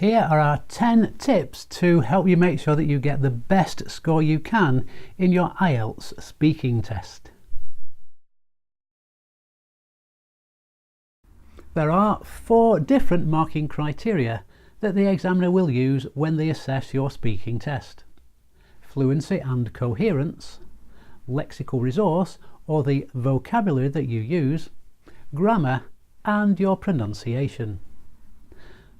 Here are our 10 tips to help you make sure that you get the best score you can in your IELTS speaking test. There are 4 different marking criteria that the examiner will use when they assess your speaking test: fluency and coherence, lexical resource or the vocabulary that you use, grammar and your pronunciation.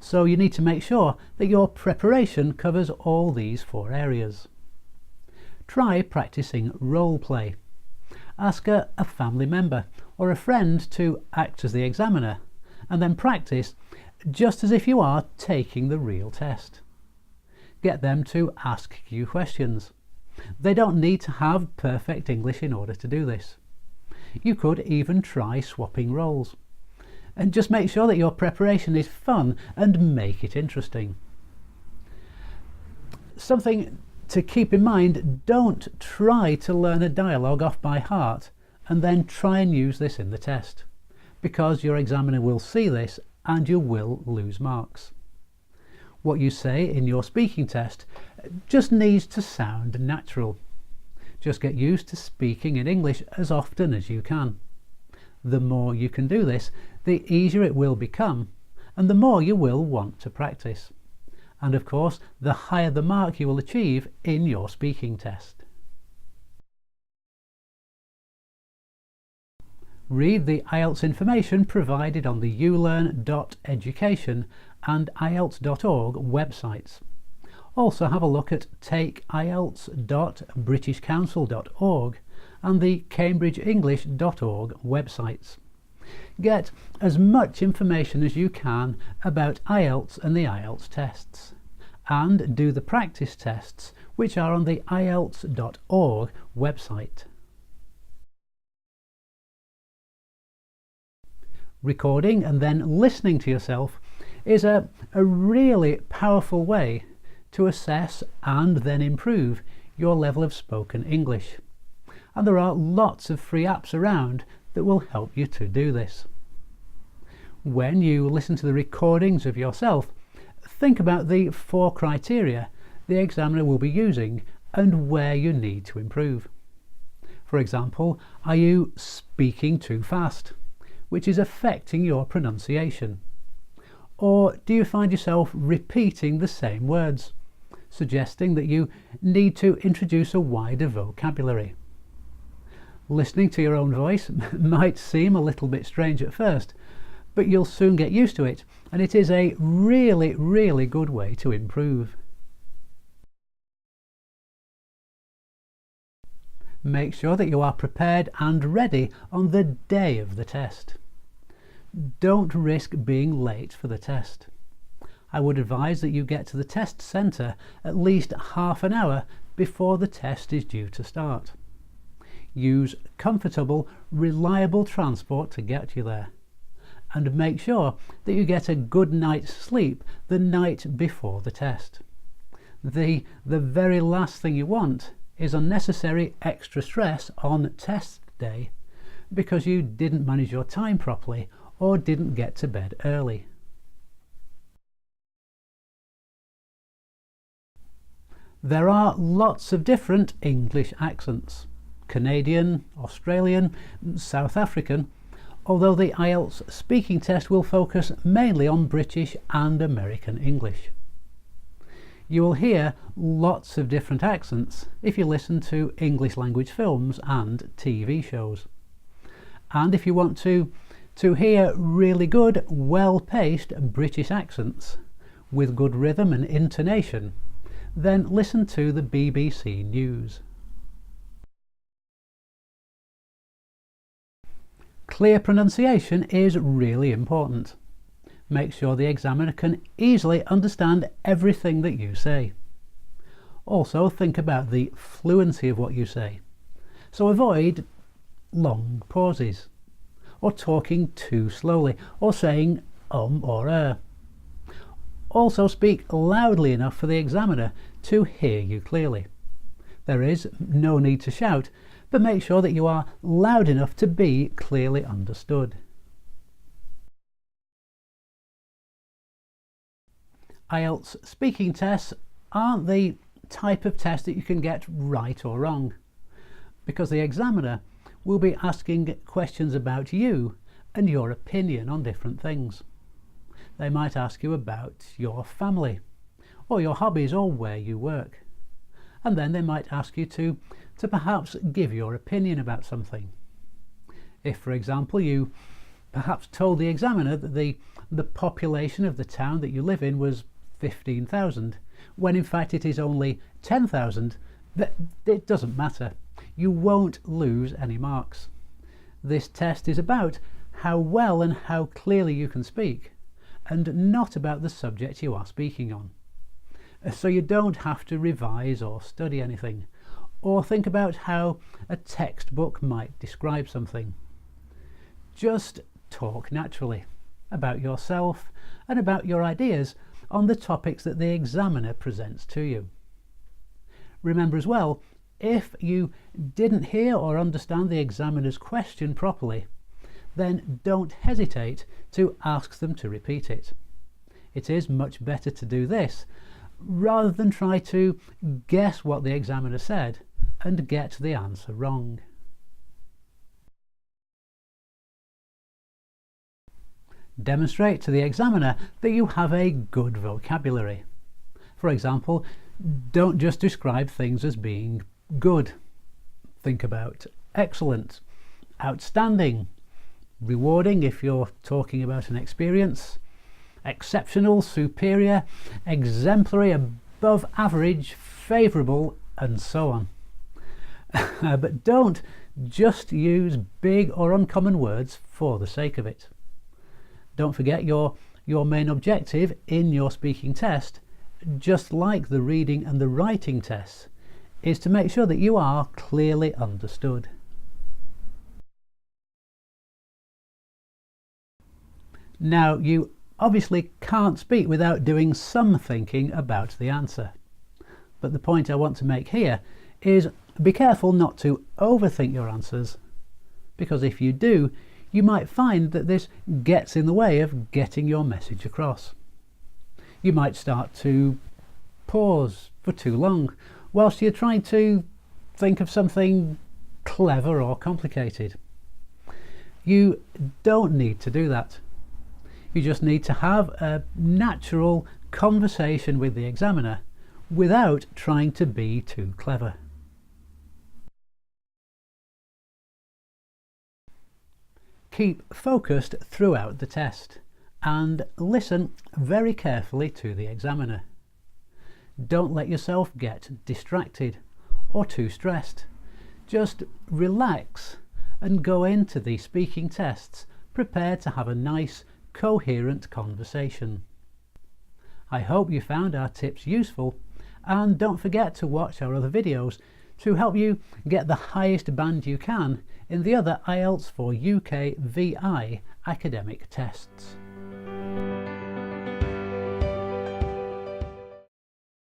So you need to make sure that your preparation covers all these 4 areas. Try practicing role play. Ask a family member or a friend to act as the examiner and then practice just as if you are taking the real test. Get them to ask you questions. They don't need to have perfect English in order to do this. You could even try swapping roles. And just make sure that your preparation is fun and make it interesting. Something to keep in mind: don't try to learn a dialogue off by heart and then try and use this in the test, because your examiner will see this and you will lose marks. What you say in your speaking test just needs to sound natural. Just get used to speaking in English as often as you can. The more you can do this, the easier it will become, and the more you will want to practice. And of course, the higher the mark you will achieve in your speaking test. Read the IELTS information provided on the ulearn.education and ielts.org websites. Also have a look at takeielts.britishcouncil.org and the cambridgeenglish.org websites. Get as much information as you can about IELTS and the IELTS tests, and do the practice tests which are on the ielts.org website. Recording and then listening to yourself is a really powerful way to assess and then improve your level of spoken English. And there are lots of free apps around that will help you to do this. When you listen to the recordings of yourself, think about the 4 criteria the examiner will be using and where you need to improve. For example, are you speaking too fast, which is affecting your pronunciation? Or do you find yourself repeating the same words, suggesting that you need to introduce a wider vocabulary? Listening to your own voice might seem a little bit strange at first, but you'll soon get used to it, and it is a really good way to improve. Make sure that you are prepared and ready on the day of the test. Don't risk being late for the test. I would advise that you get to the test centre at least half an hour before the test is due to start. Use comfortable, reliable transport to get you there, and make sure that you get a good night's sleep the night before the test. The very last thing you want is unnecessary extra stress on test day because you didn't manage your time properly or didn't get to bed early. There are lots of different English accents: Canadian, Australian, South African, although the IELTS speaking test will focus mainly on British and American English. You will hear lots of different accents if you listen to English language films and TV shows. And if you want to hear really good, well-paced British accents with good rhythm and intonation, then listen to the BBC News. Clear pronunciation is really important. Make sure the examiner can easily understand everything that you say. Also think about the fluency of what you say. So avoid long pauses, or talking too slowly, or saying or Also speak loudly enough for the examiner to hear you clearly. There is no need to shout, but make sure that you are loud enough to be clearly understood. IELTS speaking tests aren't the type of test that you can get right or wrong, because the examiner will be asking questions about you and your opinion on different things. They might ask you about your family, or your hobbies, or where you work. And then they might ask you to perhaps give your opinion about something. If, for example, you perhaps told the examiner that the population of the town that you live in was 15,000, when in fact it is only 10,000, it doesn't matter. You won't lose any marks. This test is about how well and how clearly you can speak, and not about the subject you are speaking on. So you don't have to revise or study anything, or think about how a textbook might describe something. Just talk naturally about yourself and about your ideas on the topics that the examiner presents to you. Remember as well, if you didn't hear or understand the examiner's question properly, then don't hesitate to ask them to repeat it. It is much better to do this rather than try to guess what the examiner said and get the answer wrong. Demonstrate to the examiner that you have a good vocabulary. For example, don't just describe things as being good. Think about excellent, outstanding, rewarding if you're talking about an experience, exceptional, superior, exemplary, above average, favourable, and so on. But don't just use big or uncommon words for the sake of it. Don't forget your main objective in your speaking test, just like the reading and the writing tests, is to make sure that you are clearly understood. Now, you obviously can't speak without doing some thinking about the answer. But the point I want to make here is be careful not to overthink your answers, because if you do, you might find that this gets in the way of getting your message across. You might start to pause for too long whilst you're trying to think of something clever or complicated. You don't need to do that. You just need to have a natural conversation with the examiner without trying to be too clever. Keep focused throughout the test and listen very carefully to the examiner. Don't let yourself get distracted or too stressed. Just relax and go into the speaking tests prepared to have a nice, coherent conversation. I hope you found our tips useful, and don't forget to watch our other videos to help you get the highest band you can in the other IELTS for UK VI academic tests.